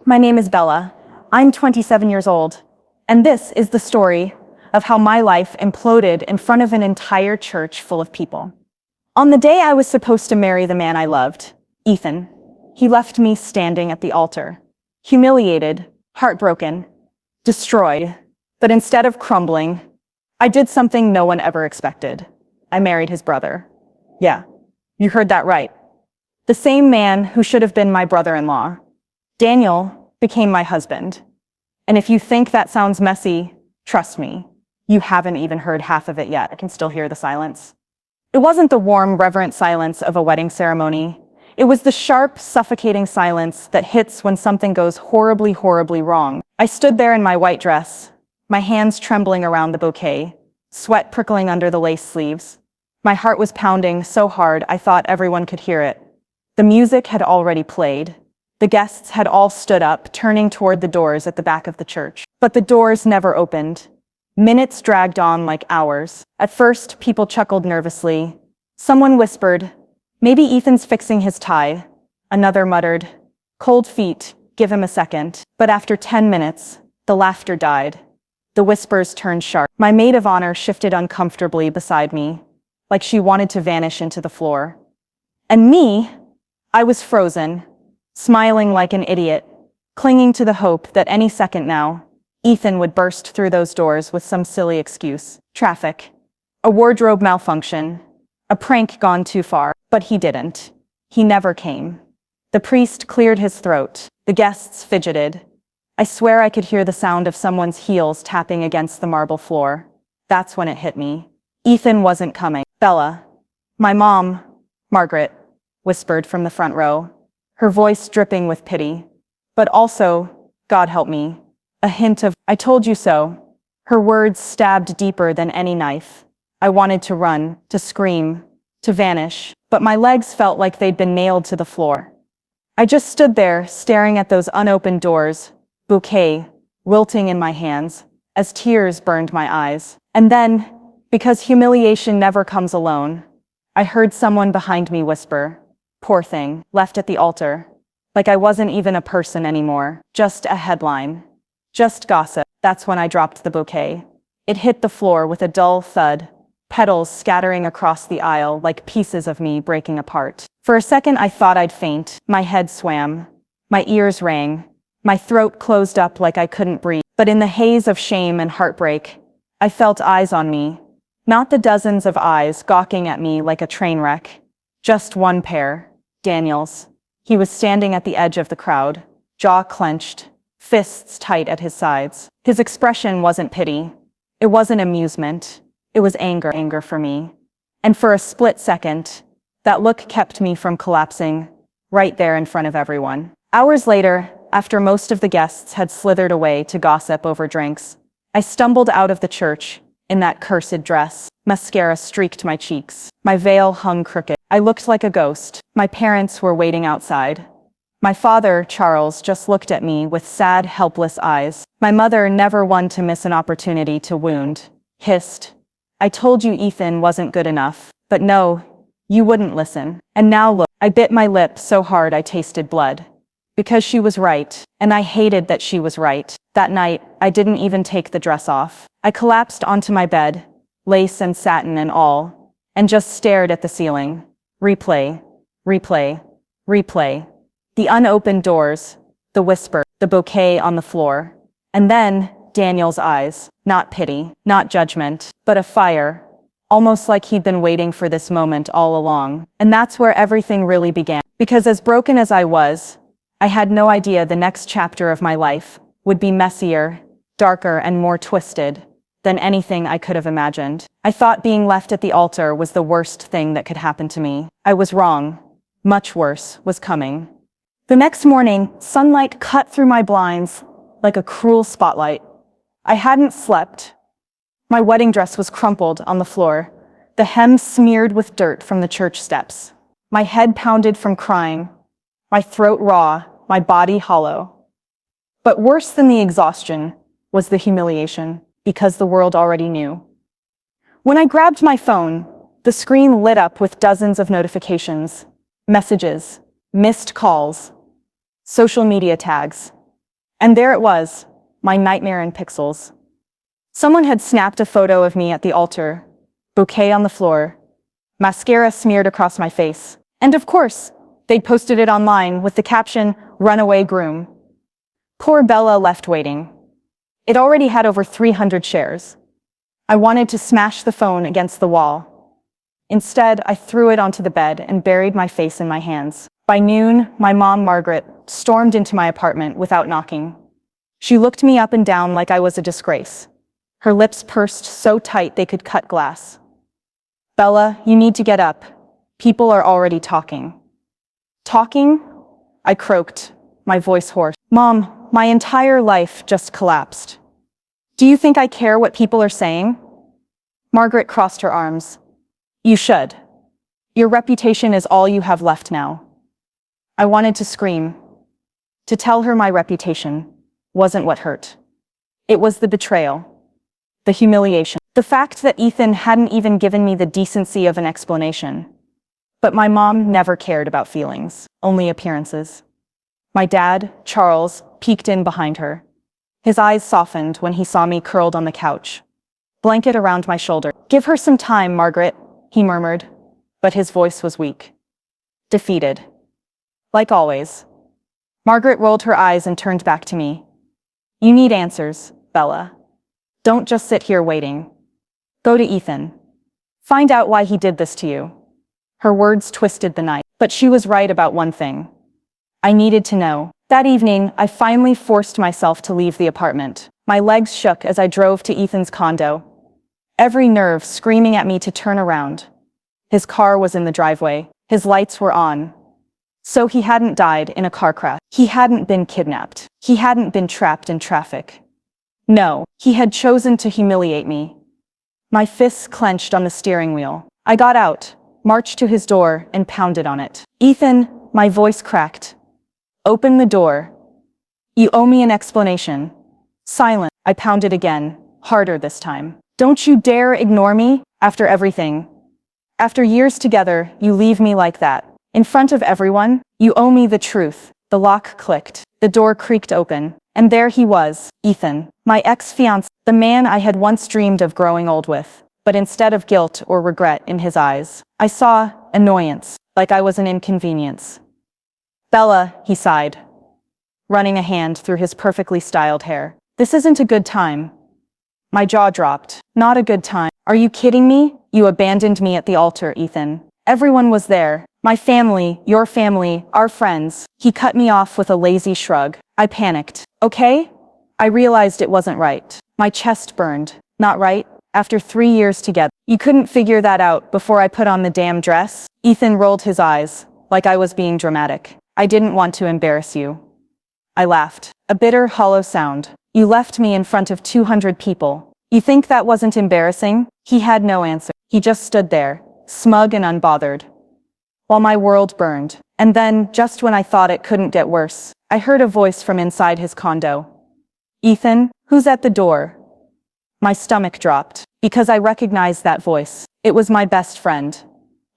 My name is Bella. I'm 27 years old, and this is the story of how my life imploded in front of an entire church full of people. On the day I was supposed to marry the man I loved, Ethan, he left me standing at the altar, humiliated, heartbroken, destroyed. But instead of crumbling, I did something no one ever expected. I married his brother. Yeah, you heard that right. The same man who should have been my brother-in-law. Daniel became my husband. And if you think that sounds messy, trust me, you haven't even heard half of it yet. I can still hear the silence. It wasn't the warm, reverent silence of a wedding ceremony. It was the sharp, suffocating silence that hits when something goes horribly, horribly wrong. I stood there in my white dress, my hands trembling around the bouquet, sweat prickling under the lace sleeves. My heart was pounding so hard I thought everyone could hear it. The music had already played. The guests had all stood up, turning toward the doors at the back of the church. But the doors never opened. Minutes dragged on like hours. At first, people chuckled nervously. Someone whispered, "Maybe Ethan's fixing his tie." Another muttered, "Cold feet, give him a second." But after 10 minutes, the laughter died. The whispers turned sharp. My maid of honor shifted uncomfortably beside me, like she wanted to vanish into the floor. And me, I was frozen, smiling like an idiot, clinging to the hope that any second now, Ethan would burst through those doors with some silly excuse. Traffic, a wardrobe malfunction, a prank gone too far. But he didn't. He never came. The priest cleared his throat. The guests fidgeted. I swear I could hear the sound of someone's heels tapping against the marble floor. That's when it hit me. Ethan wasn't coming. Bella, my mom, Margaret, whispered from the front row, her voice dripping with pity. But also, God help me, a hint of, "I told you so." Her words stabbed deeper than any knife. I wanted to run, to scream, to vanish, but my legs felt like they'd been nailed to the floor. I just stood there, staring at those unopened doors, bouquet wilting in my hands, as tears burned my eyes. And then, because humiliation never comes alone, I heard someone behind me whisper, "Poor thing, left at the altar." Like I wasn't even a person anymore, just a headline, just gossip. That's when I dropped the bouquet. It hit the floor with a dull thud, petals scattering across the aisle like pieces of me breaking apart. For a second I thought I'd faint. My head swam. My ears rang. My throat closed up like I couldn't breathe. But in the haze of shame and heartbreak, I felt eyes on me. Not the dozens of eyes gawking at me like a train wreck. Just one pair. Daniel's. He was standing at the edge of the crowd, jaw clenched, fists tight at his sides. His expression wasn't pity. It wasn't amusement. It was anger for me. And for a split second, that look kept me from collapsing right there in front of everyone. Hours later, after most of the guests had slithered away to gossip over drinks, I stumbled out of the church in that cursed dress. Mascara streaked my cheeks. My veil hung crooked. I looked like a ghost. My parents were waiting outside. My father, Charles, just looked at me with sad, helpless eyes. My mother, never one to miss an opportunity to wound, hissed, "I told you Ethan wasn't good enough." But no, you wouldn't listen. And now look, I bit my lip so hard I tasted blood. Because she was right, and I hated that she was right. That night, I didn't even take the dress off. I collapsed onto my bed, lace and satin and all, and just stared at the ceiling. Replay, replay, replay. The unopened doors, the whisper, the bouquet on the floor. And then, Daniel's eyes. Not pity, not judgment, but a fire. Almost like he'd been waiting for this moment all along. And that's where everything really began. Because as broken as I was, I had no idea the next chapter of my life would be messier, darker, and more twisted than anything I could have imagined. I thought being left at the altar was the worst thing that could happen to me. I was wrong. Much worse was coming. The next morning, sunlight cut through my blinds like a cruel spotlight. I hadn't slept. My wedding dress was crumpled on the floor, the hem smeared with dirt from the church steps. My head pounded from crying, my throat raw, my body hollow. But worse than the exhaustion was the humiliation, because the world already knew. When I grabbed my phone, the screen lit up with dozens of notifications, messages, missed calls, social media tags. And there it was, my nightmare in pixels. Someone had snapped a photo of me at the altar, bouquet on the floor, mascara smeared across my face. And of course, they'd posted it online with the caption, "Runaway groom." Poor Bella left waiting. It already had over 300 shares. I wanted to smash the phone against the wall. Instead, I threw it onto the bed and buried my face in my hands. By noon, my mom, Margaret, stormed into my apartment without knocking. She looked me up and down like I was a disgrace. Her lips pursed so tight they could cut glass. "Bella, you need to get up. People are already talking." "Talking?" I croaked, my voice hoarse. "Mom, my entire life just collapsed. Do you think I care what people are saying?" Margaret crossed her arms. "You should. Your reputation is all you have left now." I wanted to scream. To tell her my reputation wasn't what hurt. It was the betrayal, the humiliation, the fact that Ethan hadn't even given me the decency of an explanation. But my mom never cared about feelings, only appearances. My dad, Charles, peeked in behind her. His eyes softened when he saw me curled on the couch, blanket around my shoulder. "Give her some time, Margaret," he murmured, but his voice was weak. Defeated. Like always. Margaret rolled her eyes and turned back to me. "You need answers, Bella. Don't just sit here waiting. Go to Ethan. Find out why he did this to you." Her words twisted the night, but she was right about one thing. I needed to know. That evening, I finally forced myself to leave the apartment. My legs shook as I drove to Ethan's condo, every nerve screaming at me to turn around. His car was in the driveway. His lights were on. So he hadn't died in a car crash. He hadn't been kidnapped. He hadn't been trapped in traffic. No, he had chosen to humiliate me. My fists clenched on the steering wheel. I got out, marched to his door, and pounded on it. "Ethan," my voice cracked. "Open the door. You owe me an explanation." Silent. I pounded again, harder this time. "Don't you dare ignore me, after everything. After years together, you leave me like that. In front of everyone, you owe me the truth." The lock clicked. The door creaked open. And there he was, Ethan, my ex-fiancé, the man I had once dreamed of growing old with. But instead of guilt or regret in his eyes, I saw annoyance, like I was an inconvenience. "Bella," he sighed, running a hand through his perfectly styled hair. "This isn't a good time." My jaw dropped. "Not a good time. Are you kidding me? You abandoned me at the altar, Ethan. Everyone was there. My family, your family, our friends." He cut me off with a lazy shrug. I panicked. "Okay?" I realized it wasn't right. My chest burned. "Not right? After 3 years together. You couldn't figure that out before I put on the damn dress?" Ethan rolled his eyes, like I was being dramatic. "I didn't want to embarrass you." I laughed. A bitter, hollow sound. "You left me in front of 200 people. You think that wasn't embarrassing?" He had no answer. He just stood there, smug and unbothered, while my world burned. And then, just when I thought it couldn't get worse, I heard a voice from inside his condo. "Ethan, who's at the door?" My stomach dropped, because I recognized that voice. It was my best friend,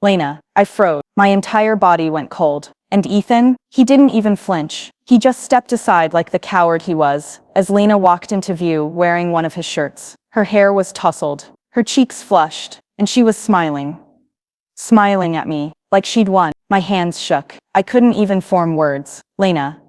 Lena. I froze. My entire body went cold. And Ethan? He didn't even flinch. He just stepped aside like the coward he was, as Lena walked into view wearing one of his shirts. Her hair was tousled, her cheeks flushed, and she was smiling. Smiling at me, like she'd won. My hands shook. I couldn't even form words. Lena.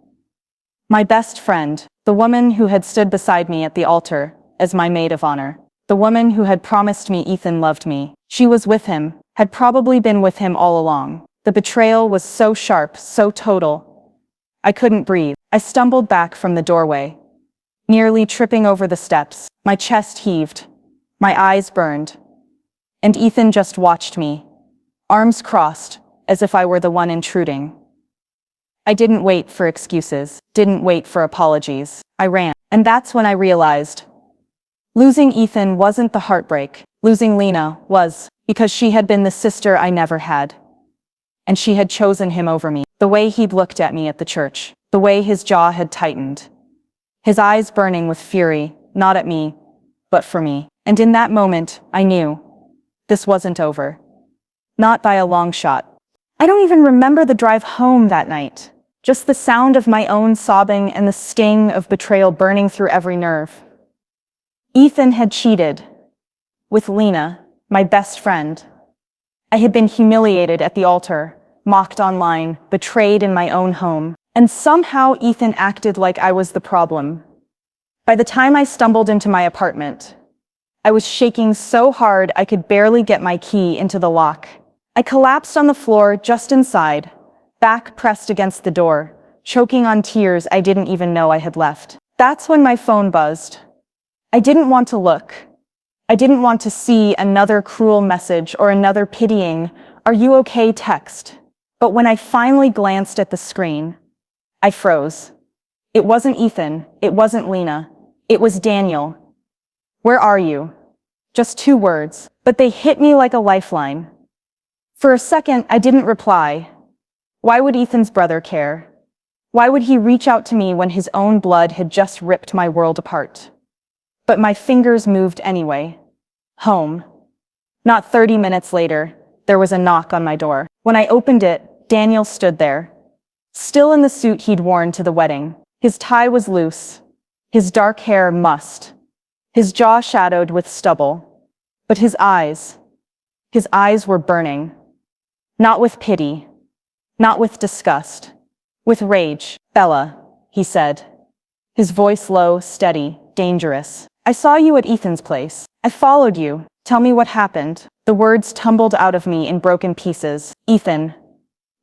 My best friend, the woman who had stood beside me at the altar, as my maid of honor. The woman who had promised me Ethan loved me. She was with him, had probably been with him all along. The betrayal was so sharp, so total. I couldn't breathe. I stumbled back from the doorway, nearly tripping over the steps. My chest heaved. My eyes burned. And Ethan just watched me, arms crossed, as if I were the one intruding. I didn't wait for excuses, didn't wait for apologies. I ran. And that's when I realized losing Ethan wasn't the heartbreak. Losing Lena was, because she had been the sister I never had. And she had chosen him over me. The way he'd looked at me at the church, the way his jaw had tightened, his eyes burning with fury, not at me, but for me. And in that moment, I knew this wasn't over. Not by a long shot. I don't even remember the drive home that night. Just the sound of my own sobbing and the sting of betrayal burning through every nerve. Ethan had cheated with Lena, my best friend. I had been humiliated at the altar, mocked online, betrayed in my own home, and somehow Ethan acted like I was the problem. By the time I stumbled into my apartment, I was shaking so hard I could barely get my key into the lock. I collapsed on the floor just inside, back pressed against the door, choking on tears I didn't even know I had left. That's when my phone buzzed. I didn't want to look. I didn't want to see another cruel message or another pitying, "Are you okay?" text. But when I finally glanced at the screen, I froze. It wasn't Ethan. It wasn't Lena. It was Daniel. "Where are you?" Just 2 words, but they hit me like a lifeline. For a second, I didn't reply. Why would Ethan's brother care? Why would he reach out to me when his own blood had just ripped my world apart? But my fingers moved anyway. Home. Not 30 minutes later, there was a knock on my door. When I opened it, Daniel stood there, still in the suit he'd worn to the wedding. His tie was loose, his dark hair mussed, his jaw shadowed with stubble. But his eyes were burning. Not with pity, not with disgust, with rage. "Bella," he said, his voice low, steady, dangerous. "I saw you at Ethan's place. I followed you. Tell me what happened." The words tumbled out of me in broken pieces. Ethan,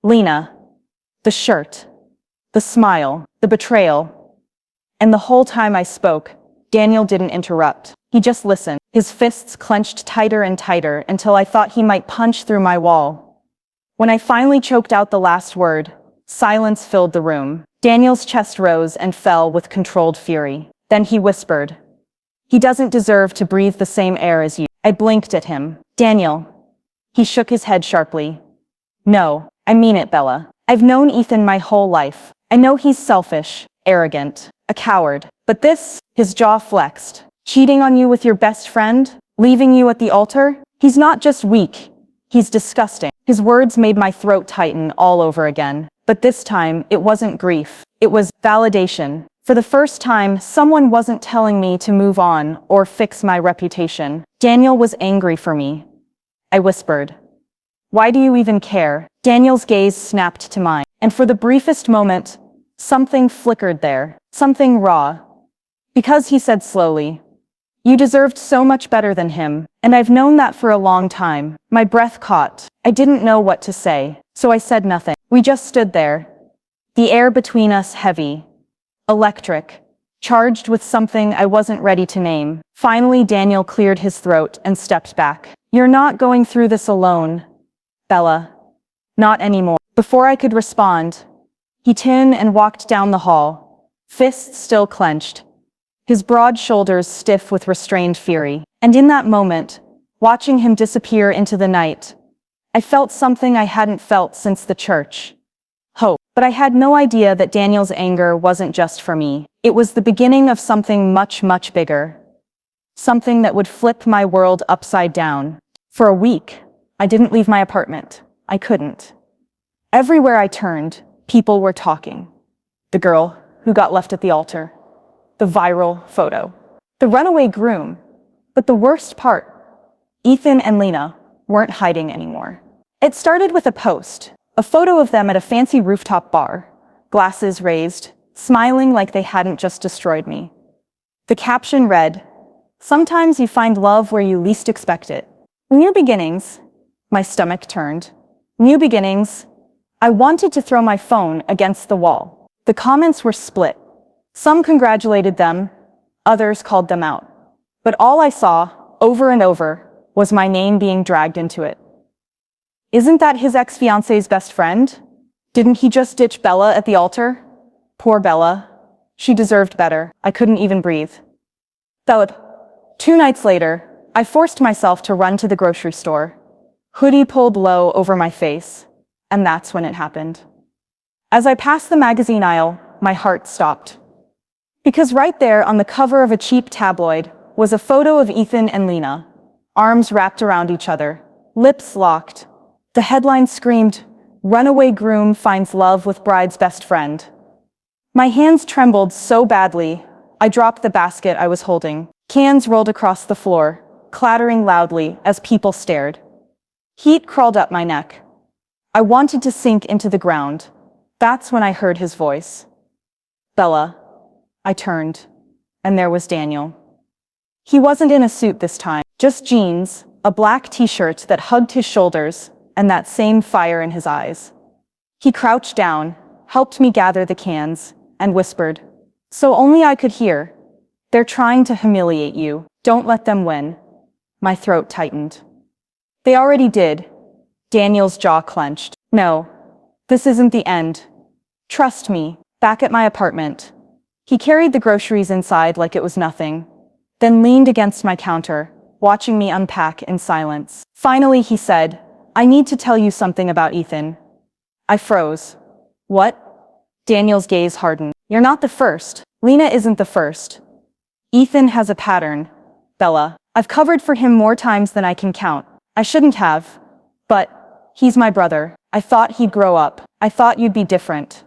Lena, the shirt, the smile, the betrayal. And the whole time I spoke, Daniel didn't interrupt. He just listened, his fists clenched tighter and tighter until I thought he might punch through my wall. When I finally choked out the last word, silence filled the room. Daniel's chest rose and fell with controlled fury. Then he whispered, "He doesn't deserve to breathe the same air as you." I blinked at him. "Daniel." He shook his head sharply. "No, I mean it, Bella. I've known Ethan my whole life. I know he's selfish, arrogant, a coward. But this," his jaw flexed, "cheating on you with your best friend, leaving you at the altar, he's not just weak, he's disgusting." His words made my throat tighten all over again. But this time, it wasn't grief. It was validation. For the first time, someone wasn't telling me to move on or fix my reputation. Daniel was angry for me. I whispered, "Why do you even care?" Daniel's gaze snapped to mine, and for the briefest moment, something flickered there, something raw. "Because," he said slowly, "you deserved so much better than him, and I've known that for a long time." My breath caught. I didn't know what to say, so I said nothing. We just stood there, the air between us heavy, electric, charged with something I wasn't ready to name. Finally, Daniel cleared his throat and stepped back. "You're not going through this alone, Bella. Not anymore." Before I could respond, he turned and walked down the hall, fists still clenched, his broad shoulders stiff with restrained fury. And in that moment, watching him disappear into the night, I felt something I hadn't felt since the church. Hope. But I had no idea that Daniel's anger wasn't just for me. It was the beginning of something much, much bigger. Something that would flip my world upside down. For a week, I didn't leave my apartment. I couldn't. Everywhere I turned, people were talking. The girl who got left at the altar. The viral photo. The runaway groom. But the worst part, Ethan and Lena weren't hiding anymore. It started with a post. A photo of them at a fancy rooftop bar, glasses raised, smiling like they hadn't just destroyed me. The caption read, "Sometimes you find love where you least expect it." New beginnings. My stomach turned. New beginnings. I wanted to throw my phone against the wall. The comments were split. Some congratulated them, others called them out. But all I saw, over and over, was my name being dragged into it. Isn't that his ex-fiancé's best friend? Didn't he just ditch Bella at the altar? Poor Bella. She deserved better. I couldn't even breathe. Philip, 2 nights later, I forced myself to run to the grocery store, hoodie pulled low over my face, and that's when it happened. As I passed the magazine aisle, my heart stopped. Because right there on the cover of a cheap tabloid was a photo of Ethan and Lena, arms wrapped around each other, lips locked. The headline screamed, Runaway groom finds love with bride's best friend. My hands trembled so badly, I dropped the basket I was holding. Cans rolled across the floor, clattering loudly as people stared. Heat crawled up my neck. I wanted to sink into the ground. That's when I heard his voice. Bella. I turned, and there was Daniel. He wasn't in a suit this time, just jeans, a black t-shirt that hugged his shoulders, and that same fire in his eyes. He crouched down, helped me gather the cans, and whispered, so only I could hear, they're trying to humiliate you, don't let them win. My throat tightened. They already did. Daniel's jaw clenched. No, this isn't the end. Trust me. Back at my apartment, he carried the groceries inside like it was nothing, then leaned against my counter, watching me unpack in silence. Finally, he said, I need to tell you something about Ethan. I froze. What? Daniel's gaze hardened. You're not the first. Lena isn't the first. Ethan has a pattern, Bella. I've covered for him more times than I can count. I shouldn't have, but he's my brother. I thought he'd grow up. I thought you'd be different.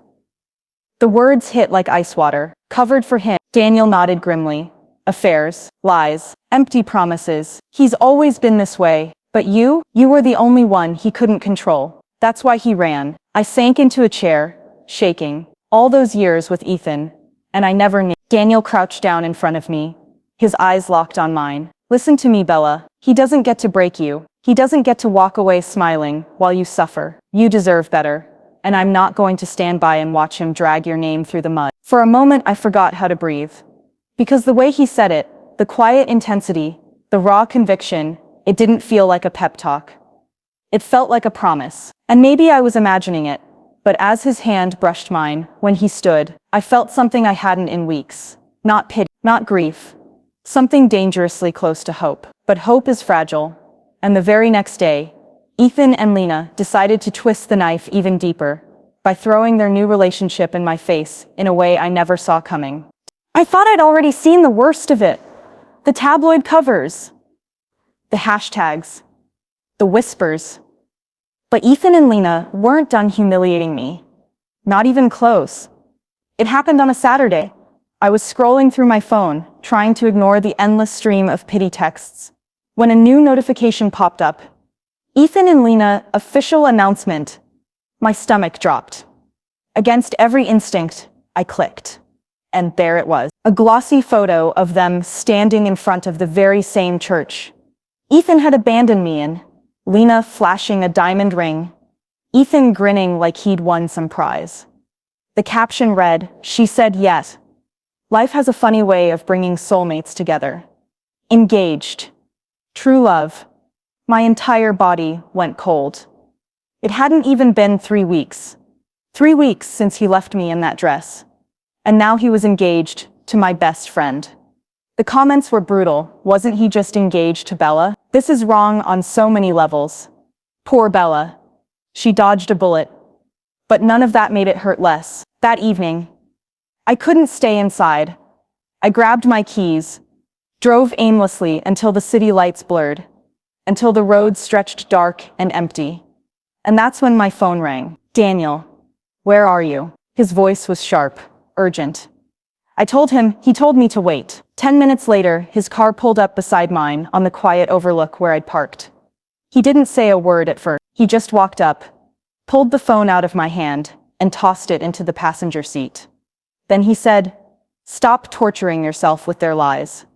The words hit like ice water. Covered for him. Daniel nodded grimly. Affairs, lies, empty promises. He's always been this way. But you were the only one he couldn't control. That's why he ran. I sank into a chair, shaking. All those years with Ethan, and I never knew. Daniel crouched down in front of me, his eyes locked on mine. Listen to me, Bella. He doesn't get to break you. He doesn't get to walk away smiling while you suffer. You deserve better. And I'm not going to stand by and watch him drag your name through the mud. For a moment, I forgot how to breathe. Because the way he said it, the quiet intensity, the raw conviction, it didn't feel like a pep talk. It felt like a promise. And maybe I was imagining it, but as his hand brushed mine, when he stood, I felt something I hadn't in weeks. Not pity, not grief. Something dangerously close to hope. But hope is fragile. And the very next day, Ethan and Lena decided to twist the knife even deeper by throwing their new relationship in my face in a way I never saw coming. I thought I'd already seen the worst of it. The tabloid covers, the hashtags, the whispers. But Ethan and Lena weren't done humiliating me. Not even close. It happened on a Saturday. I was scrolling through my phone, trying to ignore the endless stream of pity texts, when a new notification popped up. Ethan and Lena, official announcement. My stomach dropped. Against every instinct, I clicked. And there it was. A glossy photo of them standing in front of the very same church. Ethan had abandoned me and Lena flashing a diamond ring. Ethan grinning like he'd won some prize. The caption read, she said yes. Life has a funny way of bringing soulmates together. Engaged. True love. My entire body went cold. It hadn't even been 3 weeks. 3 weeks since he left me in that dress. And now he was engaged to my best friend. The comments were brutal. Wasn't he just engaged to Bella? This is wrong on so many levels. Poor Bella. She dodged a bullet. But none of that made it hurt less. That evening, I couldn't stay inside. I grabbed my keys, drove aimlessly until the city lights blurred, until the road stretched dark and empty. And that's when my phone rang. Daniel, where are you? His voice was sharp, urgent. I told him, he told me to wait. 10 minutes later, his car pulled up beside mine on the quiet overlook where I'd parked. He didn't say a word at first. He just walked up, pulled the phone out of my hand, and tossed it into the passenger seat. Then he said, stop torturing yourself with their lies.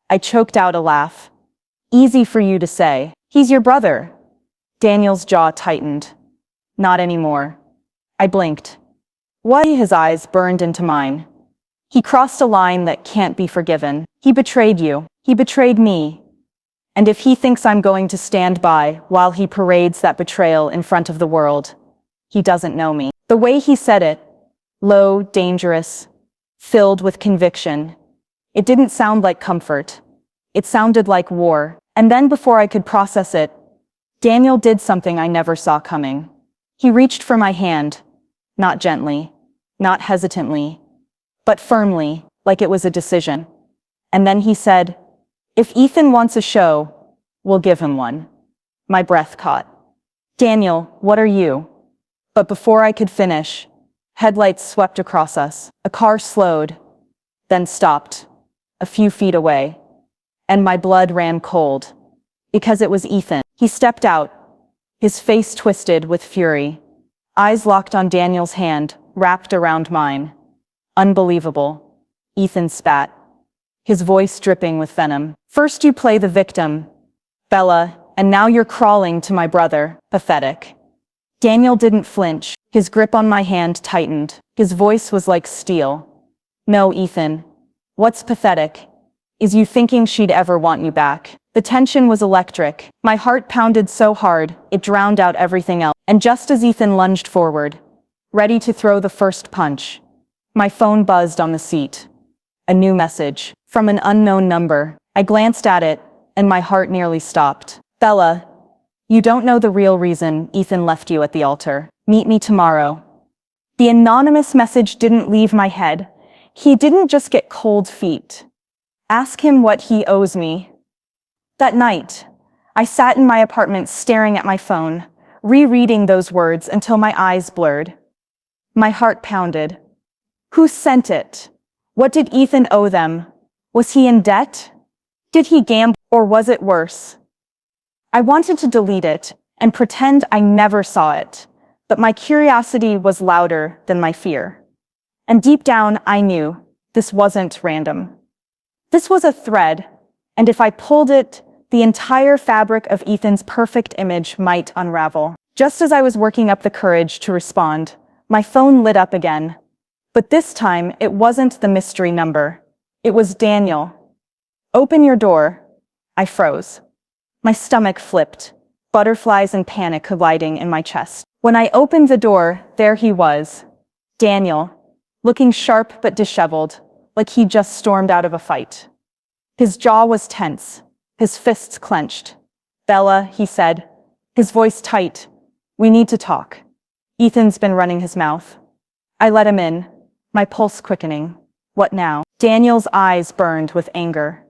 I choked out a laugh. Easy for you to say. He's your brother. Daniel's jaw tightened. Not anymore. I blinked. What? His eyes burned into mine. He crossed a line that can't be forgiven. He betrayed you. He betrayed me. And if he thinks I'm going to stand by while he parades that betrayal in front of the world, he doesn't know me. The way he said it, low, dangerous, filled with conviction, it didn't sound like comfort. It sounded like war. And then before I could process it, Daniel did something I never saw coming. He reached for my hand, not gently, not hesitantly, but firmly, like it was a decision. And then he said, if Ethan wants a show, we'll give him one. My breath caught. Daniel, what are you? But before I could finish, headlights swept across us. A car slowed, then stopped, a few feet away, and my blood ran cold, because it was Ethan. He stepped out, his face twisted with fury, eyes locked on Daniel's hand, wrapped around mine. Unbelievable, Ethan spat, his voice dripping with venom. First you play the victim, Bella, and now you're crawling to my brother. Pathetic. Daniel didn't flinch. His grip on my hand tightened. His voice was like steel. No, Ethan. What's pathetic is you thinking she'd ever want you back. The tension was electric. My heart pounded so hard, it drowned out everything else. And just as Ethan lunged forward, ready to throw the first punch, my phone buzzed on the seat. A new message from an unknown number. I glanced at it, and my heart nearly stopped. Bella, you don't know the real reason Ethan left you at the altar. Meet me tomorrow. The anonymous message didn't leave my head. He didn't just get cold feet. Ask him what he owes me. That night, I sat in my apartment staring at my phone, rereading those words until my eyes blurred. My heart pounded. Who sent it? What did Ethan owe them? Was he in debt? Did he gamble, or was it worse? I wanted to delete it and pretend I never saw it, but my curiosity was louder than my fear. And deep down, I knew this wasn't random. This was a thread, and if I pulled it, the entire fabric of Ethan's perfect image might unravel. Just as I was working up the courage to respond, my phone lit up again. But this time, it wasn't the mystery number. It was Daniel. Open your door. I froze. My stomach flipped, butterflies and panic colliding in my chest. When I opened the door, there he was. Daniel, looking sharp but disheveled, like he just stormed out of a fight. His jaw was tense, his fists clenched. Bella, he said, his voice tight. We need to talk. Ethan's been running his mouth. I let him in, my pulse quickening. What now? Daniel's eyes burned with anger.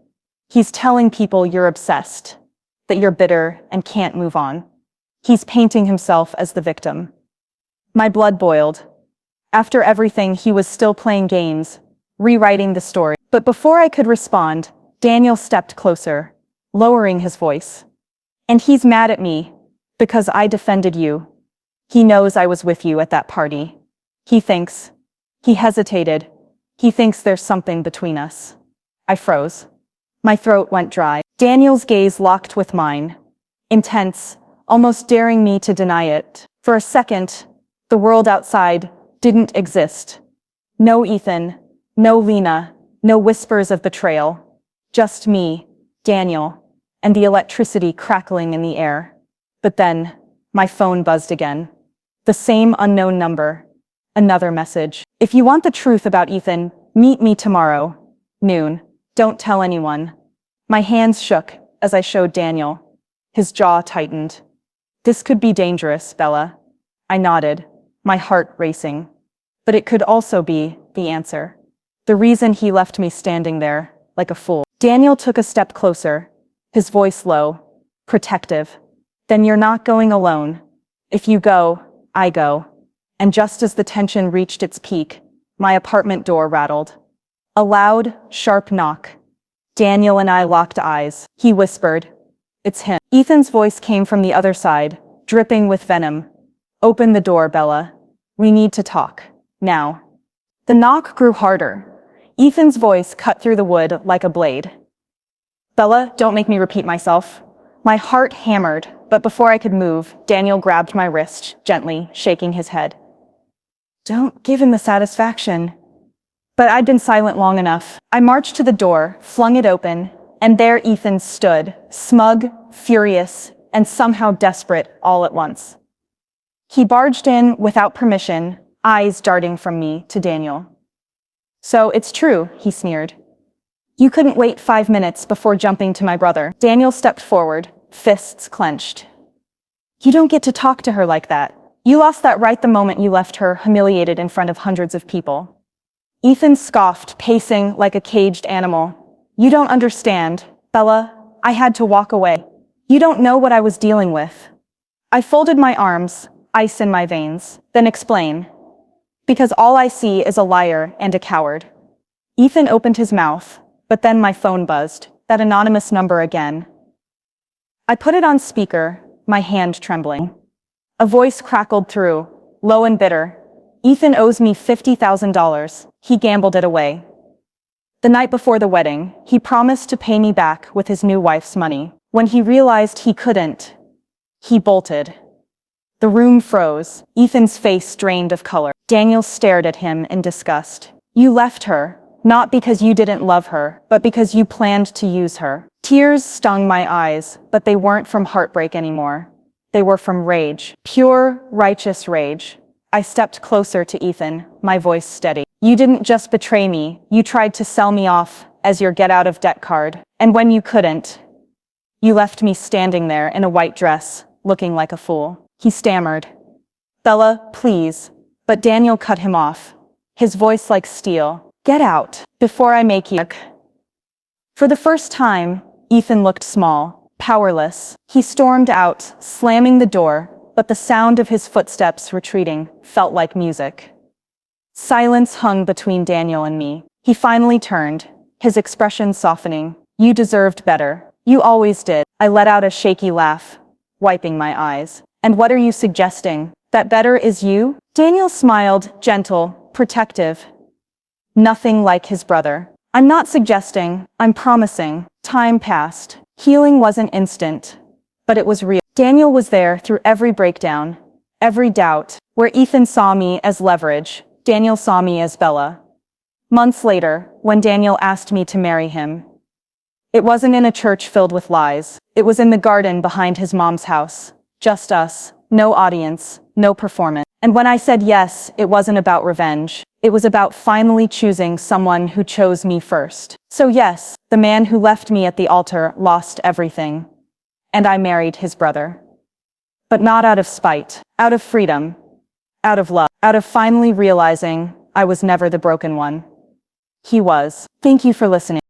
He's telling people you're obsessed, that you're bitter and can't move on. He's painting himself as the victim. My blood boiled. After everything, he was still playing games, rewriting the story. But before I could respond, Daniel stepped closer, lowering his voice. And he's mad at me, because I defended you. He knows I was with you at that party. He hesitated. He thinks there's something between us. I froze. My throat went dry. Daniel's gaze locked with mine, intense, almost daring me to deny it. For a second, the world outside didn't exist. No Ethan, no Lena, no whispers of betrayal. Just me, Daniel, and the electricity crackling in the air. But then, my phone buzzed again. The same unknown number. Another message. If you want the truth about Ethan, meet me tomorrow. Noon. Don't tell anyone. My hands shook as I showed Daniel. His jaw tightened. This could be dangerous, Bella. I nodded, my heart racing. But it could also be the answer. The reason he left me standing there, like a fool. Daniel took a step closer, his voice low, protective. Then you're not going alone. If you go, I go. And just as the tension reached its peak, my apartment door rattled. A loud, sharp knock. Daniel and I locked eyes. He whispered, "It's him." Ethan's voice came from the other side, dripping with venom. "Open the door, Bella. We need to talk. Now." The knock grew harder. Ethan's voice cut through the wood like a blade. "Bella, don't make me repeat myself." My heart hammered, but before I could move, Daniel grabbed my wrist, gently, shaking his head. "Don't give him the satisfaction." But I'd been silent long enough. I marched to the door, flung it open, and there Ethan stood, smug, furious, and somehow desperate all at once. He barged in without permission, eyes darting from me to Daniel. "So it's true," he sneered. "You couldn't wait 5 minutes before jumping to my brother." Daniel stepped forward, fists clenched. "You don't get to talk to her like that. You lost that right the moment you left her humiliated in front of hundreds of people." Ethan scoffed, pacing like a caged animal. "You don't understand, Bella. I had to walk away. You don't know what I was dealing with." I folded my arms, ice in my veins. Then explain. Because all I see is a liar and a coward. Ethan opened his mouth, but then my phone buzzed. That anonymous number again. I put it on speaker, my hand trembling. A voice crackled through, low and bitter. Ethan owes me $50,000. He gambled it away. The night before the wedding, he promised to pay me back with his new wife's money. When he realized he couldn't, he bolted. The room froze, Ethan's face drained of color. Daniel stared at him in disgust. You left her, not because you didn't love her, but because you planned to use her. Tears stung my eyes, but they weren't from heartbreak anymore. They were from rage. Pure, righteous rage. I stepped closer to Ethan, my voice steady. You didn't just betray me, you tried to sell me off as your get-out-of-debt card. And when you couldn't, you left me standing there in a white dress, looking like a fool. He stammered. Bella, please. But Daniel cut him off, his voice like steel. Get out, before I make you. For the first time, Ethan looked small, powerless. He stormed out, slamming the door, but the sound of his footsteps retreating felt like music. Silence hung between Daniel and me. He finally turned, his expression softening. You deserved better. You always did. I let out a shaky laugh, wiping my eyes. And what are you suggesting? That better is you? Daniel smiled, gentle, protective. Nothing like his brother. I'm not suggesting, I'm promising. Time passed. Healing wasn't instant, but it was real. Daniel was there through every breakdown, every doubt. Where Ethan saw me as leverage, Daniel saw me as Bella. Months later, when Daniel asked me to marry him, it wasn't in a church filled with lies. It was in the garden behind his mom's house. Just us, no audience, no performance. And when I said yes, it wasn't about revenge. It was about finally choosing someone who chose me first. So yes, the man who left me at the altar lost everything. And I married his brother. But not out of spite, out of freedom, out of love, out of finally realizing I was never the broken one. He was. Thank you for listening.